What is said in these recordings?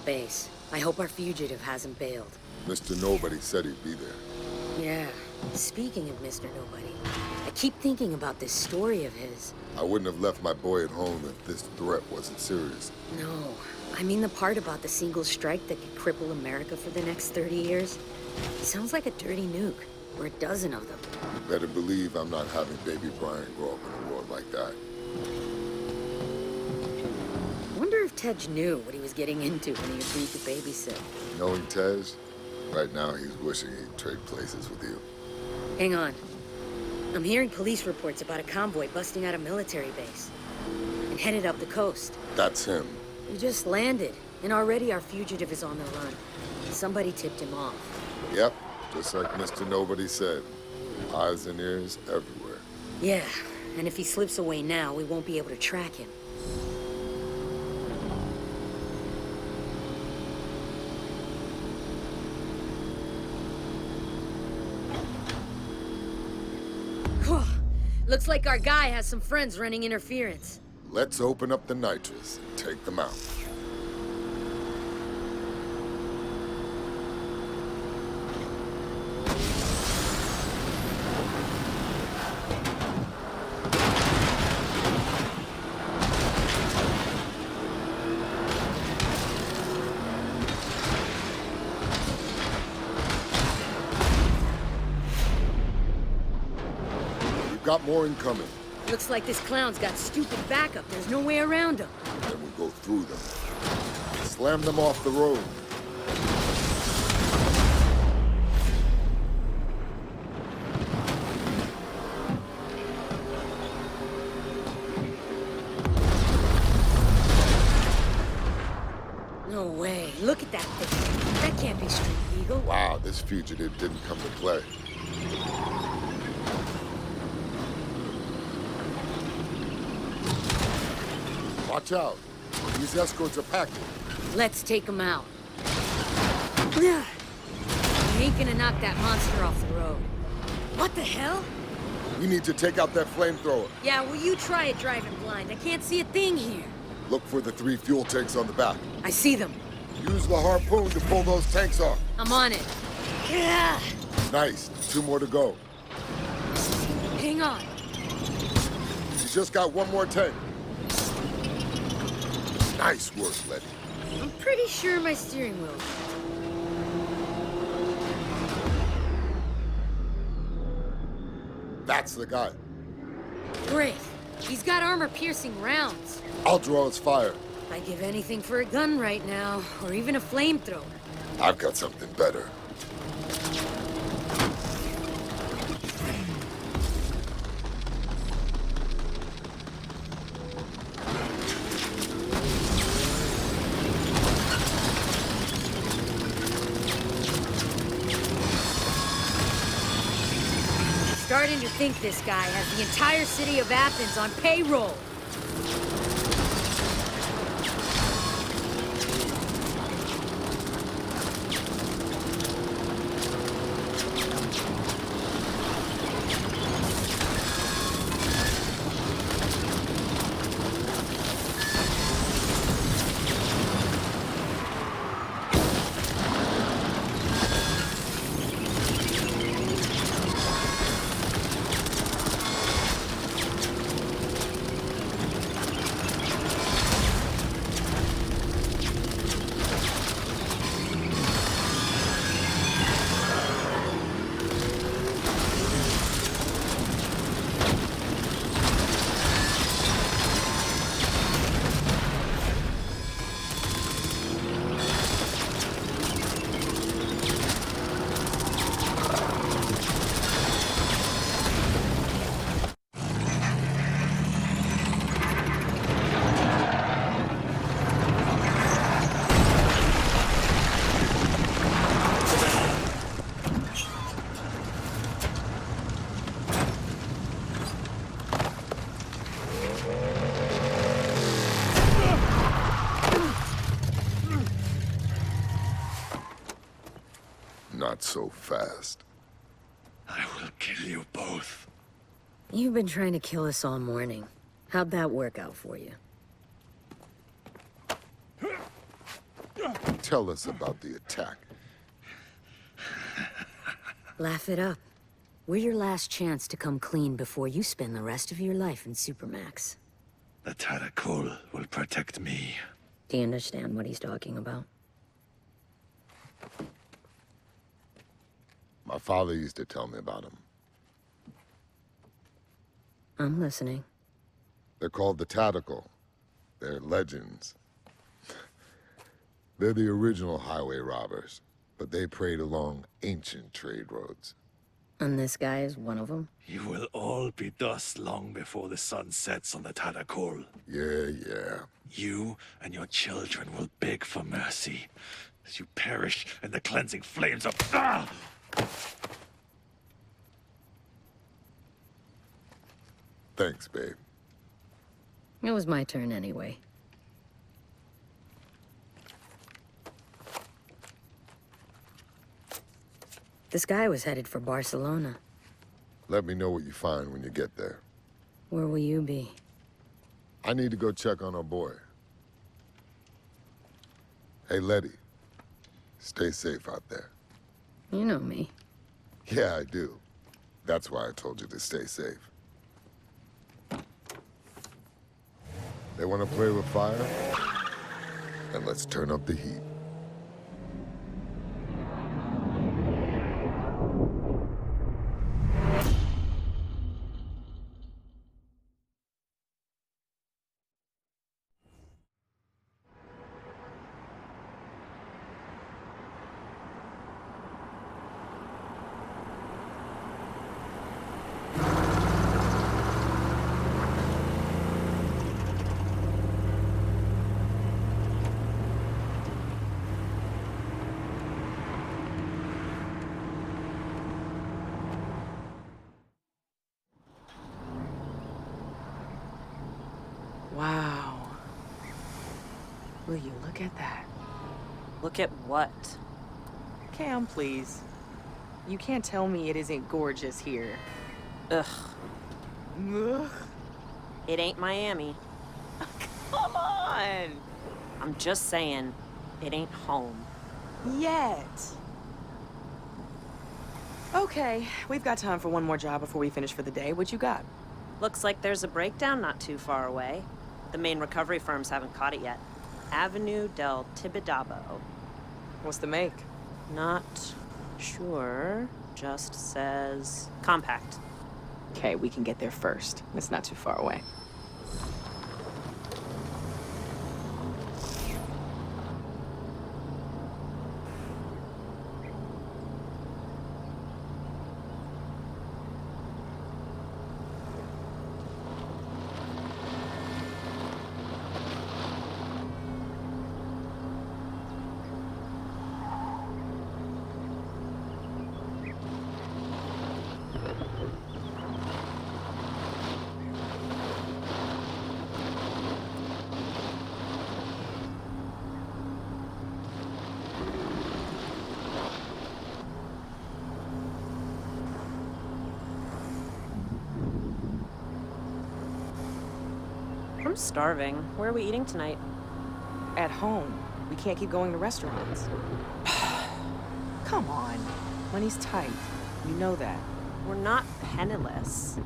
base. I hope our fugitive hasn't bailed. Mr. Nobody said he'd be there. Yeah. Speaking of Mr. Nobody, I keep thinking about this story of his. I wouldn't have left my boy at home if this threat wasn't serious. No. I mean the part about the single strike that could cripple America for the next 30 years. Sounds like a dirty nuke. Or a dozen of them. You better believe I'm not having baby Brian grow up in a world like that. Wonder if Tej knew what he was getting into when he agreed to babysit. Knowing Tej, right now he's wishing he'd trade places with you. Hang on. I'm hearing police reports about a convoy busting out a military base. And headed up the coast. That's him. He just landed, and already our fugitive is on the run. Somebody tipped him off. Yep, just like Mr. Nobody said. Eyes and ears everywhere. Yeah, and if he slips away now, we won't be able to track him. Looks like our guy has some friends running interference. Let's open up the nitrous and take them out. Got more incoming. Looks like this clown's got stupid backup. There's no way around him. Then we go through them. Slam them off the road. No way. Look at that thing. That can't be Street Legal. Wow, this fugitive didn't come to play. Watch out. These escorts are packing. Let's take them out. We ain't gonna knock that monster off the road. What the hell? We need to take out that flamethrower. Yeah, well, you try it driving blind. I can't see a thing here. Look for the 3 fuel tanks on the back. I see them. Use the harpoon to pull those tanks off. I'm on it. Yeah. Nice. 2 more to go. Hang on. You just got 1 more tank. Nice work, Letty. I'm pretty sure my steering wheel. That's the guy. Great. He's got armor-piercing rounds. I'll draw his fire. I'd give anything for a gun right now, or even a flamethrower. I've got something better. Starting to think this guy has the entire city of Athens on payroll. Not so fast. I will kill you both. You've been trying to kill us all morning. How'd that work out for you? Tell us about the attack. Laugh it up. We're your last chance to come clean before you spend the rest of your life in Supermax. The Tadakul will protect me. Do you understand what he's talking about? My father used to tell me about him. I'm listening. They're called the Tactical. They're legends. They're the original highway robbers, but they preyed along ancient trade roads. And this guy is one of them? You will all be dust long before the sun sets on the Tadakul. Yeah. You and your children will beg for mercy as you perish in the cleansing flames of... Ah! Thanks, babe. It was my turn anyway. This guy was headed for Barcelona. Let me know what you find when you get there. Where will you be? I need to go check on our boy. Hey, Letty. Stay safe out there. You know me. Yeah, I do. That's why I told you to stay safe. They want to play with fire? And let's turn up the heat. Wow. Will you look at that? Look at what? Cam, please. You can't tell me it isn't gorgeous here. Ugh. Ugh. It ain't Miami. Come on! I'm just saying, it ain't home. Yet. Okay, we've got time for one more job before we finish for the day. What you got? Looks like there's a breakdown not too far away. The main recovery firms haven't caught it yet. Avenue del Tibidabo. What's the make? Not sure. Just says compact. Okay, we can get there first. It's not too far away. I'm starving. Where are we eating tonight? At home. We can't keep going to restaurants. Come on. Money's tight. You know that. We're not penniless.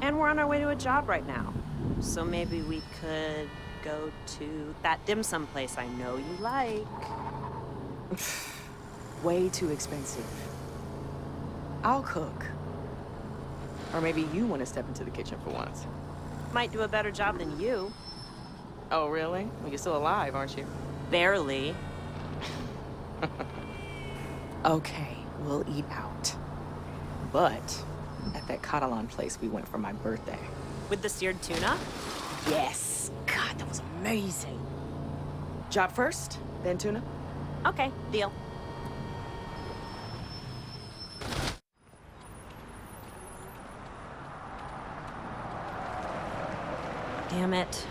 And we're on our way to a job right now. So maybe we could go to that dim sum place I know you like. Way too expensive. I'll cook. Or maybe you want to step into the kitchen for once. Might do a better job than you. Oh, really? Well, you're still alive, aren't you? Barely. Okay, we'll eat out. But at that Catalan place we went for my birthday. With the seared tuna? Yes! God, that was amazing. Job first, then tuna? Okay, deal. Damn it.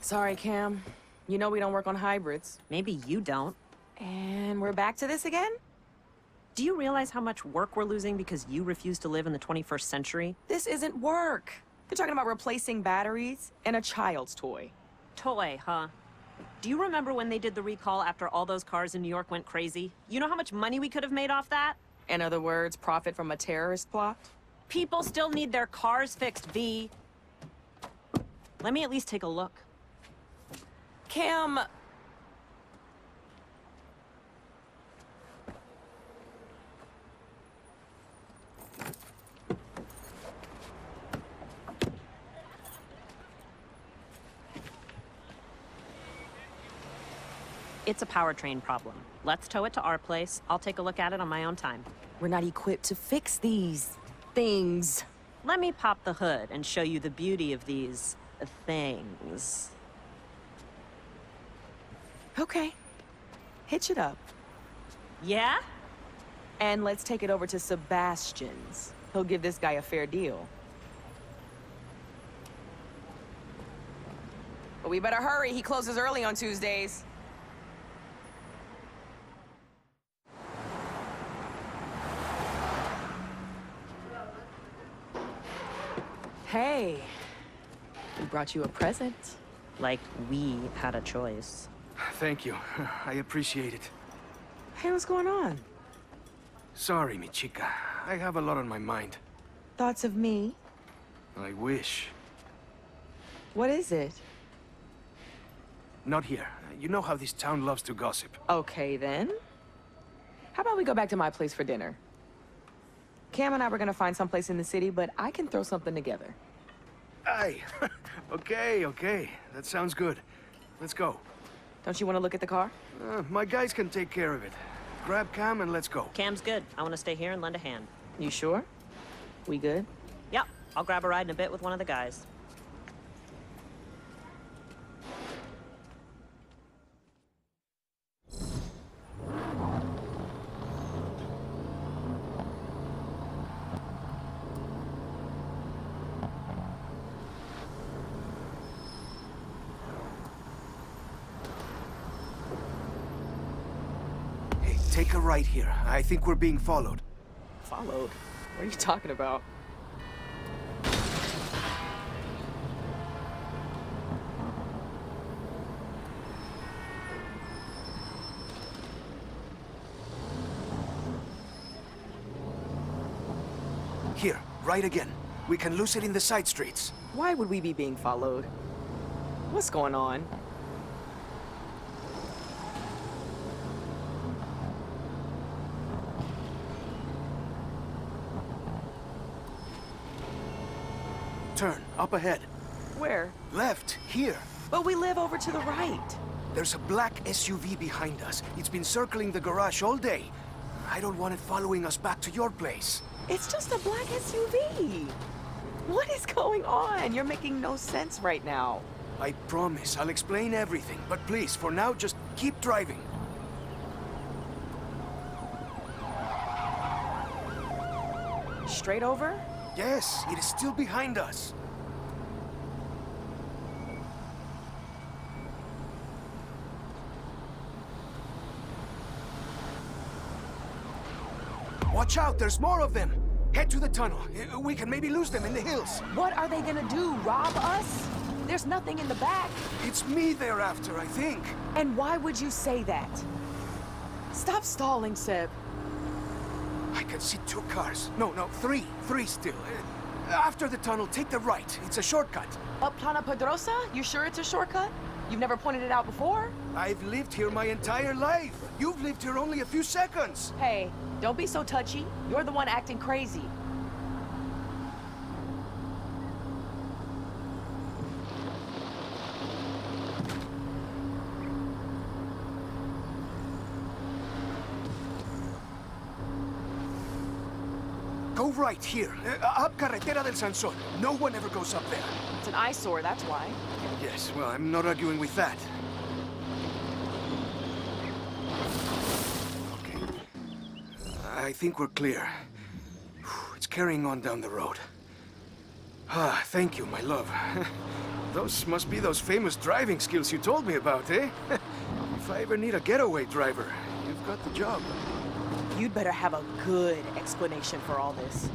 Sorry, Cam. You know we don't work on hybrids. Maybe you don't. And we're back to this again? Do you realize how much work we're losing because you refuse to live in the 21st century? This isn't work. You're talking about replacing batteries and a child's toy. Toy, huh? Do you remember when they did the recall after all those cars in New York went crazy? You know how much money we could have made off that? In other words, profit from a terrorist plot? People still need their cars fixed, V. Let me at least take a look. Cam... It's a powertrain problem. Let's tow it to our place. I'll take a look at it on my own time. We're not equipped to fix these things. Let me pop the hood and show you the beauty of these things. Okay. Hitch it up. Yeah? And let's take it over to Sebastian's. He'll give this guy a fair deal. But we better hurry. He closes early on Tuesdays. Hey, we brought you a present. Like we had a choice. Thank you. I appreciate it. Hey, what's going on? Sorry, mi chica. I have a lot on my mind. Thoughts of me? I wish. What is it? Not here. You know how this town loves to gossip. Okay, then. How about we go back to my place for dinner? Cam and I were gonna find someplace in the city, but I can throw something together. Aye. Okay. That sounds good. Let's go. Don't you want to look at the car? My guys can take care of it. Grab Cam and let's go. Cam's good. I want to stay here and lend a hand. You sure? We good? Yep, I'll grab a ride in a bit with one of the guys. Hey, take a right here. I think we're being followed. Followed? What are you talking about? Here, right again. We can lose it in the side streets. Why would we be being followed? What's going on? Turn, up ahead. Where? Left, here. But we live over to the right. There's a black SUV behind us. It's been circling the garage all day. I don't want it following us back to your place. It's just a black SUV. What is going on? You're making no sense right now. I promise I'll explain everything, but please, for now, just keep driving. Straight over? Yes, it is still behind us. Watch out, there's more of them. Head to the tunnel. We can maybe lose them in the hills. What are they gonna do, rob us? There's nothing in the back. It's me they're after, I think. And why would you say that? Stop stalling, Seb. I can see 2 cars. No, three. Three still. After the tunnel, take the right. It's a shortcut. Up Plana Pedrosa? You sure it's a shortcut? You've never pointed it out before? I've lived here my entire life. You've lived here only a few seconds. Hey, don't be so touchy. You're the one acting crazy. Go right here. Up Carretera del Sansón. No one ever goes up there. It's an eyesore, that's why. Yes, well, I'm not arguing with that. Okay. I think we're clear. It's carrying on down the road. Ah, thank you, my love. Those must be those famous driving skills you told me about, eh? If I ever need a getaway driver, you've got the job. You'd better have a good explanation for all this.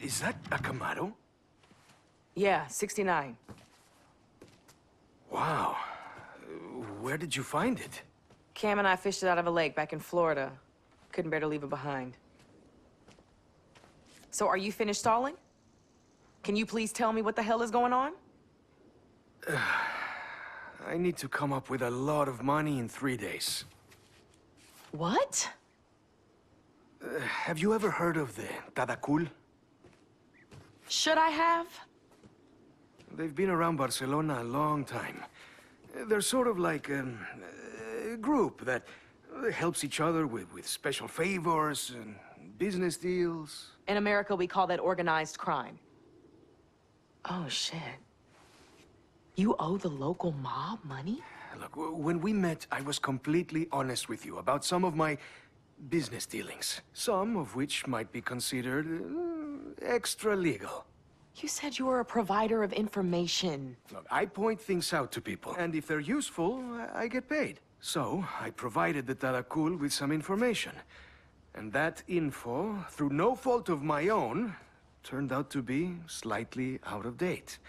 Is that a Camaro? Yeah, 69. Wow. Where did you find it? Cam and I fished it out of a lake back in Florida. Couldn't bear to leave it behind. So are you finished stalling? Can you please tell me what the hell is going on? I need to come up with a lot of money in 3 days. What? Have you ever heard of the Tadakul? Should I have? They've been around Barcelona a long time. They're sort of like a group that helps each other with special favors and business deals. In America, we call that organized crime. Oh, shit. You owe the local mob money? Look, when we met, I was completely honest with you about some of my business dealings. Some of which might be considered extra legal. You said you were a provider of information. Look, I point things out to people, and if they're useful, I get paid. So, I provided the Tadakul with some information. And that info, through no fault of my own, turned out to be slightly out of date.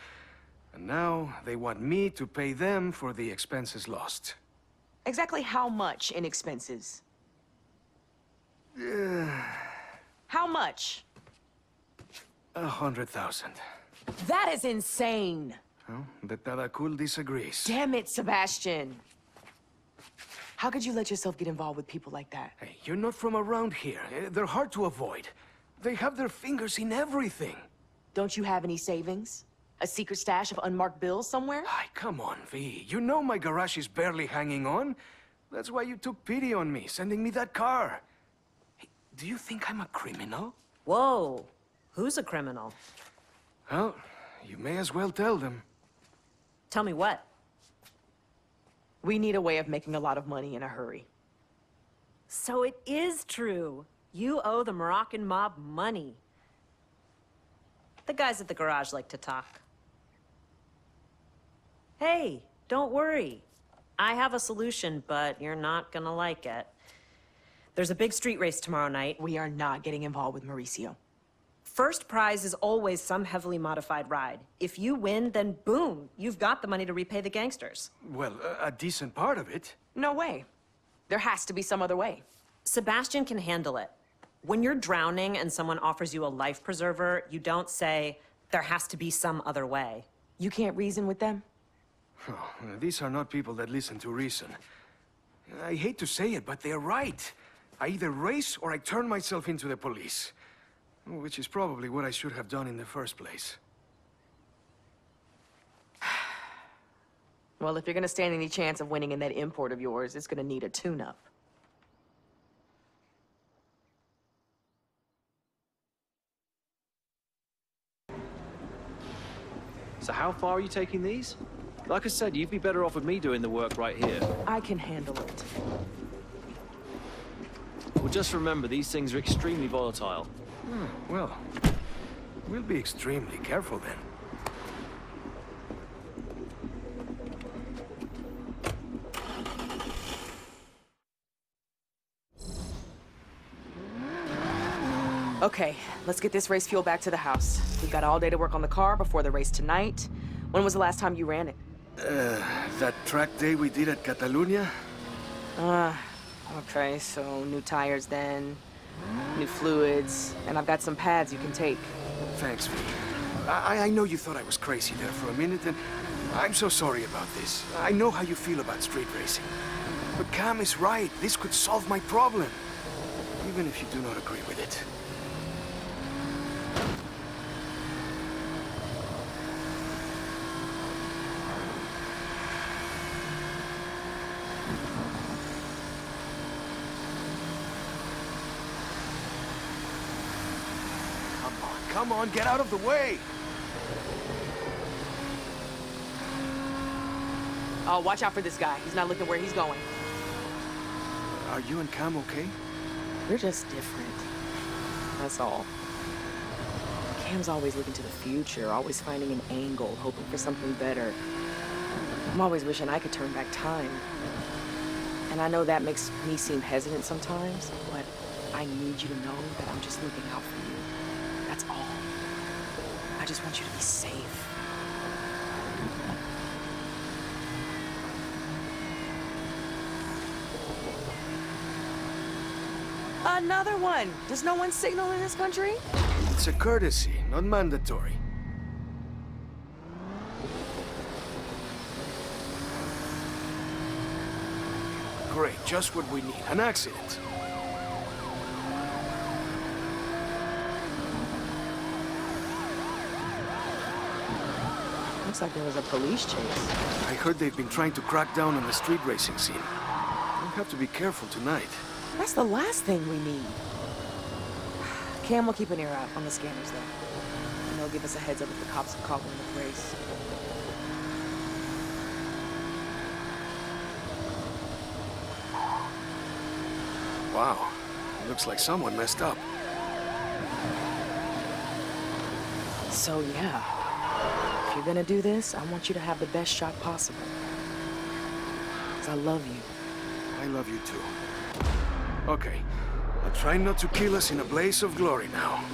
And now they want me to pay them for the expenses lost. Exactly how much in expenses? How much? 100,000. That is insane. Well, the Tadakul disagrees. Damn it, Sebastian. How could you let yourself get involved with people like that? Hey, you're not from around here. They're hard to avoid. They have their fingers in everything. Don't you have any savings? A secret stash of unmarked bills somewhere? Ay, come on, V. You know my garage is barely hanging on. That's why you took pity on me, sending me that car. Hey, do you think I'm a criminal? Whoa. Who's a criminal? Well, you may as well tell them. Tell me what? We need a way of making a lot of money in a hurry. So it is true. You owe the Moroccan mob money. The guys at the garage like to talk. Hey, don't worry. I have a solution, but you're not gonna like it. There's a big street race tomorrow night. We are not getting involved with Mauricio. First prize is always some heavily modified ride. If you win, then boom, you've got the money to repay the gangsters. Well, a decent part of it. No way. There has to be some other way. Sebastian can handle it. When you're drowning and someone offers you a life preserver, you don't say, there has to be some other way. You can't reason with them? Oh, these are not people that listen to reason. I hate to say it, but they're right. I either race or I turn myself into the police. Which is probably what I should have done in the first place. Well, if you're gonna stand any chance of winning in that import of yours, it's gonna need a tune-up. So how far are you taking these? Like I said, you'd be better off with me doing the work right here. I can handle it. Well, just remember, these things are extremely volatile. Well, we'll be extremely careful then. Okay, let's get this race fuel back to the house. We've got all day to work on the car before the race tonight. When was the last time you ran it? That track day we did at Catalunya? Okay, so new tires then, new fluids, and I've got some pads you can take. Thanks, V. I know you thought I was crazy there for a minute, and I'm so sorry about this. I know how you feel about street racing. But Cam is right. This could solve my problem. Even if you do not agree with it. Come on, get out of the way! Oh, watch out for this guy. He's not looking where he's going. Are you and Cam okay? We're just different. That's all. Cam's always looking to the future, always finding an angle, hoping for something better. I'm always wishing I could turn back time. And I know that makes me seem hesitant sometimes, but I need you to know that I'm just looking out for you. I just want you to be safe. Another one! Does no one signal in this country? It's a courtesy, not mandatory. Great, just what we need. An accident. Looks like there was a police chase. I heard they've been trying to crack down on the street racing scene. We'll have to be careful tonight. That's the last thing we need. Cam will keep an ear out on the scanners, though. And they'll give us a heads up if the cops are calling the race. Wow. Looks like someone messed up. So, yeah. If you're gonna do this, I want you to have the best shot possible. 'Cause I love you. I love you too. Okay. I'll try not to kill us in a blaze of glory now.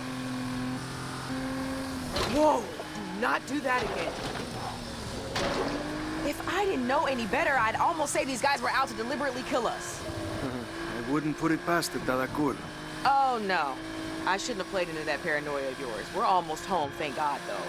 Whoa! Do not do that again. If I didn't know any better, I'd almost say these guys were out to deliberately kill us. I wouldn't put it past the Tadakul. Oh, no. I shouldn't have played into that paranoia of yours. We're almost home, thank God, though.